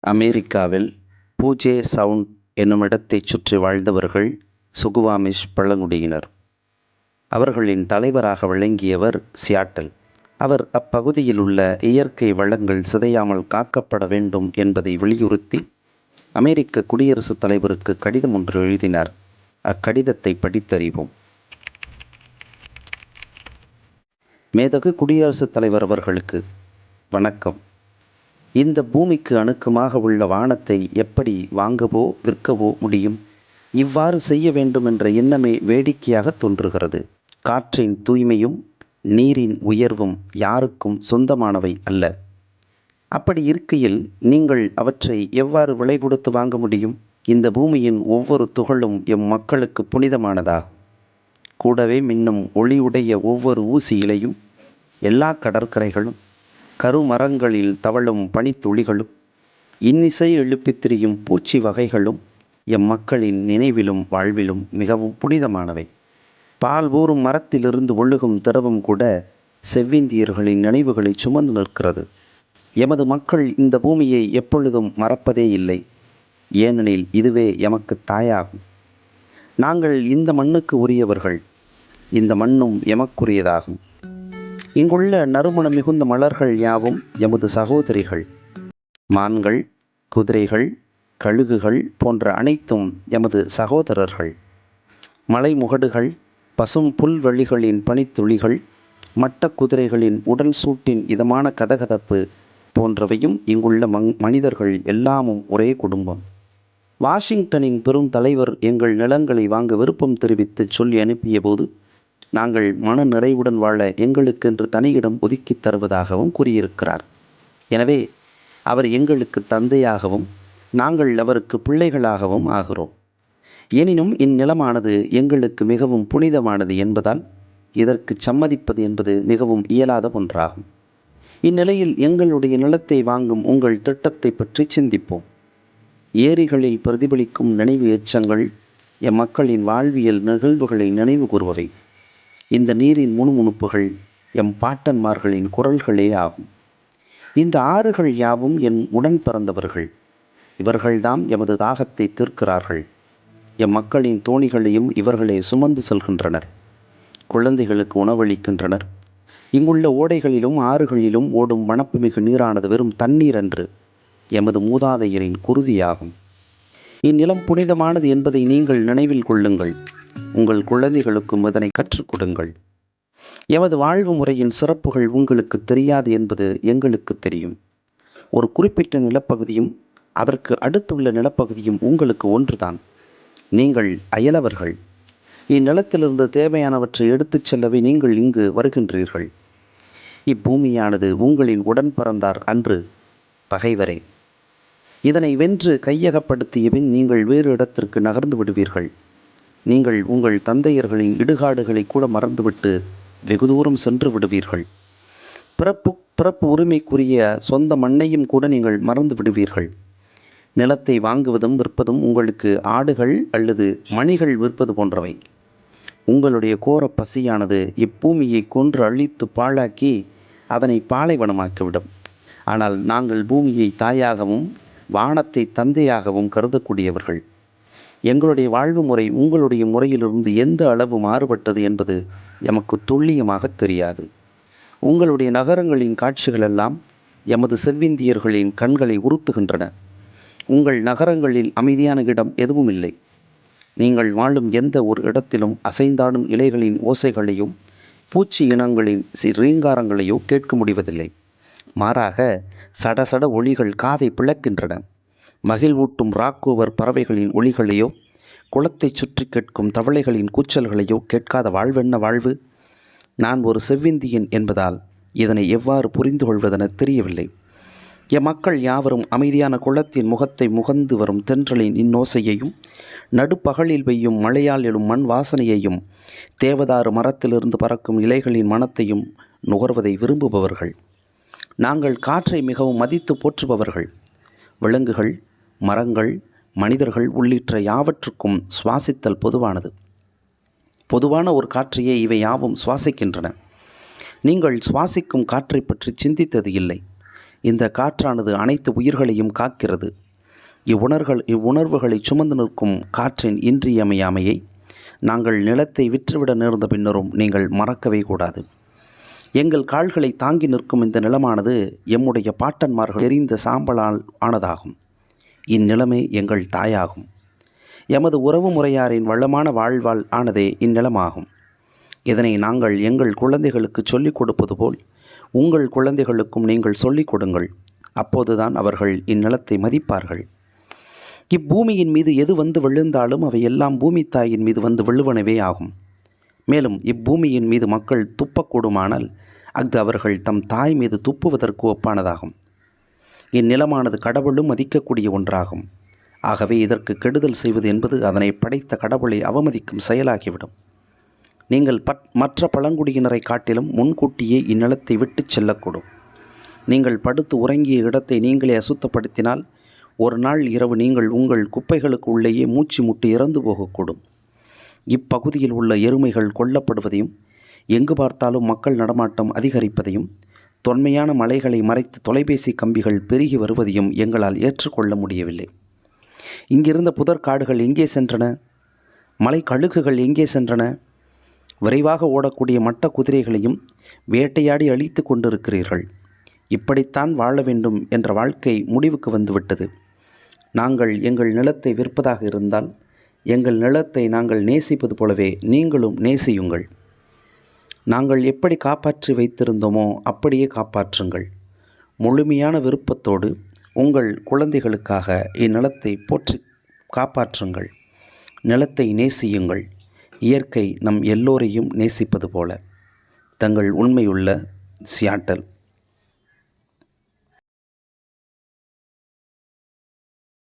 அமெரிக்காவில் பூஜே சவுண்ட் என்னும் இடத்தைச் சுற்றி வாழ்ந்தவர்கள் சுகுவாமிஷ் பழங்குடியினர். அவர்களின் தலைவராக விளங்கியவர் சியாட்டல். அவர் அப்பகுதியில் உள்ள இயற்கை வளங்கள் சிதையாமல் காக்கப்பட வேண்டும் என்பதை வலியுறுத்தி அமெரிக்க குடியரசுத் தலைவருக்கு கடிதம் ஒன்று எழுதினார். அக்கடிதத்தை படித்தறிவோம். மேதகு குடியரசுத் தலைவர் அவர்களுக்கு வணக்கம். இந்த பூமிக்கு அணுக்கமாக உள்ள வானத்தை எப்படி வாங்கவோ விற்கவோ முடியும்? இவ்வாறு செய்ய வேண்டும் என்ற எண்ணமே வேடிக்கையாக தோன்றுகிறது. காற்றின் தூய்மையும் நீரின் உயர்வும் யாருக்கும் சொந்தமானவை அல்ல. அப்படி இருக்கையில் நீங்கள் அவற்றை எவ்வாறு விலை கொடுத்து வாங்க முடியும்? இந்த பூமியின் ஒவ்வொரு துகளும் எம் மக்களுக்கு புனிதமானதாகும். கூடவே மின்னும் ஒளியுடைய ஒவ்வொரு ஊசி இலையும், எல்லா கடற்கரைகளும், கருமரங்களில் தவழும் பனித்துளிகளும், இன்னிசை எழுப்பித் திரியும் பூச்சி வகைகளும் எம் மக்களின் நினைவிலும் வாழ்விலும் மிகவும் புனிதமானவை. பால் ஊறும் மரத்திலிருந்து ஒழுகும் திரவம் கூட செவ்விந்தியர்களின் நினைவுகளை சுமந்து நிற்கிறது. எமது மக்கள் இந்த பூமியை எப்பொழுதும் மறப்பதே இல்லை. ஏனெனில் இதுவே எமக்கு தாயாகும். நாங்கள் இந்த மண்ணுக்கு உரியவர்கள். இந்த மண்ணும் எமக்குரியதாகும். இங்குள்ள நறுமணம் மிகுந்த மலர்கள் யாவும் எமது சகோதரிகள். மான்கள், குதிரைகள், கழுகுகள் போன்ற அனைத்தும் எமது சகோதரர்கள். மலைமுகடுகள், பசும் புல்வெளிகளின் பனித்துளிகள், மட்ட குதிரைகளின் உடல் சூட்டின் இதமான கதகதப்பு போன்றவையும் இங்குள்ள மனிதர்கள் எல்லாமும் ஒரே குடும்பம். வாஷிங்டனின் பெரும் தலைவர் எங்கள் நிலங்களை வாங்க விருப்பம் தெரிவித்து சொல்லி அனுப்பிய போது நாங்கள் மன நிறைவுடன் வாழ எங்களுக்கென்று தனியிடம் ஒதுக்கித் தருவதாகவும் கூறியிருக்கிறார். எனவே அவர் எங்களுக்கு தந்தையாகவும் நாங்கள் அவருக்கு பிள்ளைகளாகவும் ஆகிறோம். எனினும் இந்நிலமானது எங்களுக்கு மிகவும் புனிதமானது என்பதால் இதற்கு சம்மதிப்பது என்பது மிகவும் இயலாத ஒன்றாகும். இந்நிலையில் எங்களுடைய நிலத்தை வாங்கும் உங்கள் திட்டத்தை பற்றி சிந்திப்போம். ஏரிகளில் பிரதிபலிக்கும் நினைவு எச்சங்கள் எம் மக்களின் வாழ்வியல் நிகழ்வுகளை நினைவு கூறுபவை. இந்த நீரின் முணுமுணுப்புகள் எம் பாட்டன்மார்களின் குரல்களே ஆகும். இந்த ஆறுகள் யாவும் என் உடன் பிறந்தவர்கள். இவர்கள்தாம் எமது தாகத்தை தீர்க்கிறார்கள். எம் மக்களின் தோணிகளையும் இவர்களே சுமந்து செல்கின்றனர். குழந்தைகளுக்கு உணவளிக்கின்றனர். இங்குள்ள ஓடைகளிலும் ஆறுகளிலும் ஓடும் மணப்புமிகு நீரானது வெறும் தண்ணீர் அன்று, எமது மூதாதையரின் குருதியாகும். இந்நிலம் புனிதமானது என்பதை நீங்கள் நினைவில் கொள்ளுங்கள். உங்கள் குழந்தைகளுக்கும் இதனை கற்றுக் கொடுங்கள். எமது வாழ்வு முறையின் சிறப்புகள் உங்களுக்கு தெரியாது என்பது எங்களுக்கு தெரியும். ஒரு குறிப்பிட்ட நிலப்பகுதியும் அதற்கு அடுத்துள்ள நிலப்பகுதியும் உங்களுக்கு ஒன்றுதான். நீங்கள் அயலவர்கள். இந்நிலத்திலிருந்து தேவையானவற்றை எடுத்துச் செல்லவே நீங்கள் இங்கு வருகின்றீர்கள். இப்பூமியானது உங்களின் உடன் பிறந்தார் அன்று, பகைவரே. இதனை வென்று கையகப்படுத்திய பின் நீங்கள் வேறு இடத்திற்கு நகர்ந்து விடுவீர்கள். நீங்கள் உங்கள் தந்தையர்களின் இடுகாடுகளை கூட மறந்துவிட்டு வெகு தூரம் சென்று விடுவீர்கள். பிறப்பு உரிமைக்குரிய சொந்த மண்ணையும் கூட நீங்கள் மறந்து விடுவீர்கள். நிலத்தை வாங்குவதும் விற்பதும் உங்களுக்கு ஆடுகள் அல்லது மணிகள் விற்பது போன்றவை. உங்களுடைய கோர பசியானது இப்பூமியை கொன்று அழித்து பாழாக்கி அதனை பாலைவனமாக்கிவிடும். ஆனால் நாங்கள் பூமியை தாயாகவும் வானத்தை தந்தையாகவும் கருதக்கூடியவர்கள். எங்களுடைய வாழ்வு முறை உங்களுடைய முறையிலிருந்து எந்த அளவு மாறுபட்டது என்பது எமக்கு துல்லியமாக தெரியாது. உங்களுடைய நகரங்களின் காட்சிகளெல்லாம் எமது செவ்விந்தியர்களின் கண்களை உறுத்துகின்றன. உங்கள் நகரங்களில் அமைதியான இடம் எதுவும் இல்லை. நீங்கள் வாழும் எந்த ஒரு இடத்திலும் அசைந்தாடும் இலைகளின் ஓசைகளையும் பூச்சி இனங்களின் ரீங்காரங்களையோ கேட்க முடிவதில்லை. மாறாக சடசட ஒளிகள் காதை பிளக்கின்றன. மகிழ்வூட்டும் ராக்கோவர் பறவைகளின் ஒளிகளையோ குளத்தை சுற்றி கேட்கும் தவளைகளின் கூச்சல்களையோ கேட்காத வாழ்வென்ன வாழ்வு? நான் ஒரு செவ்விந்தியன் என்பதால் இதனை எவ்வாறு புரிந்து கொள்வதென தெரியவில்லை. எம் மக்கள் யாவரும் அமைதியான குளத்தின் முகத்தை முகந்து வரும் தென்றலின் இன்னோசையையும், நடுப்பகலில் பெய்யும் மழையால் எழும் மண் வாசனையையும், தேவதாறு மரத்திலிருந்து பறக்கும் இலைகளின் மணத்தையும் நுகர்வதை விரும்புபவர்கள். நாங்கள் காற்றை மிகவும் மதித்து போற்றுபவர்கள். விலங்குகள், மரங்கள், மனிதர்கள் உள்ளிட்ட யாவற்றுக்கும் சுவாசித்தல் பொதுவானது. பொதுவான ஒரு காற்றையே இவை யாவும் சுவாசிக்கின்றன. நீங்கள் சுவாசிக்கும் காற்றை பற்றி சிந்தித்தது இல்லை. இந்த காற்றானது அனைத்து உயிர்களையும் காக்கிறது. இவ்வுணர்வுகளை சுமந்து நிற்கும் காற்றின் இன்றியமையாமையை நாங்கள் நிலத்தை விற்றுவிட நேர்ந்த பின்னரும் நீங்கள் மறக்கவே கூடாது. எங்கள் கால்களை தாங்கி நிற்கும் இந்த நிலமானது எம்முடைய பாட்டன்மார்கள் எரிந்த சாம்பலால் ஆனதாகும். இந்நிலமே எங்கள் தாயாகும். எமது உறவு முறையாரின் வளமான வாழ்வால் ஆனதே இந்நிலமாகும். இதனை நாங்கள் எங்கள் குழந்தைகளுக்கு சொல்லிக் கொடுப்பது போல் உங்கள் குழந்தைகளுக்கும் நீங்கள் சொல்லிக் கொடுங்கள். அப்போதுதான் அவர்கள் இந்நிலத்தை மதிப்பார்கள். இப்பூமியின் மீது எது வந்து விழுந்தாலும் அவை எல்லாம் பூமி தாயின் மீது வந்து விழுவனவே ஆகும். மேலும் இப்பூமியின் மீது மக்கள் துப்பக்கூடுமானால் அஃது அவர்கள் தம் தாய் மீது துப்புவதற்கு ஒப்பானதாகும். இந்நிலமானது கடவுளும் மதிக்கக்கூடிய ஒன்றாகும். ஆகவே இதற்கு கெடுதல் செய்வது என்பது அதனை படைத்த கடவுளை அவமதிக்கும் செயலாகிவிடும். நீங்கள் மற்ற பழங்குடியினரை காட்டிலும் முன்கூட்டியே இந்நிலத்தை விட்டு செல்லக்கூடும். நீங்கள் படுத்து உறங்கிய இடத்தை நீங்களே அசுத்தப்படுத்தினால் ஒரு நாள் இரவு நீங்கள் உங்கள் குப்பைகளுக்கு உள்ளேயே மூச்சு முட்டி இறந்து போகக்கூடும். இப்பகுதியில் உள்ள எருமைகள் கொல்லப்படுவதையும் எங்கு பார்த்தாலும் மக்கள் நடமாட்டம் அதிகரிப்பதையும் தொன்மையான மலைகளை மறைத்து தொலைபேசி கம்பிகள் பெருகி வருவதையும் எங்களால் ஏற்றுக்கொள்ள முடியவில்லை. இங்கிருந்த புதற்காடுகள் எங்கே சென்றன? மலை கழுகுகள் எங்கே சென்றன? விரைவாக ஓடக்கூடிய மட்ட குதிரைகளையும் வேட்டையாடி அழித்து கொண்டிருக்கிறீர்கள். இப்படித்தான் வாழ வேண்டும் என்ற வாழ்க்கை முடிவுக்கு வந்துவிட்டது. நாங்கள் எங்கள் நிலத்தை விற்பதாக இருந்தால் எங்கள் நிலத்தை நாங்கள் நேசிப்பது போலவே நீங்களும் நேசியுங்கள். நாங்கள் எப்படி காப்பாற்றி வைத்திருந்தோமோ அப்படியே காப்பாற்றுங்கள். முழுமையான விருப்பத்தோடு உங்கள் குழந்தைகளுக்காக இந்நிலத்தை போற்றி காப்பாற்றுங்கள். நிலத்தை நேசியுங்கள். இயற்கை நம் எல்லோரையும் நேசிப்பது போல. தங்கள் உண்மையுள்ள சியாட்டல்.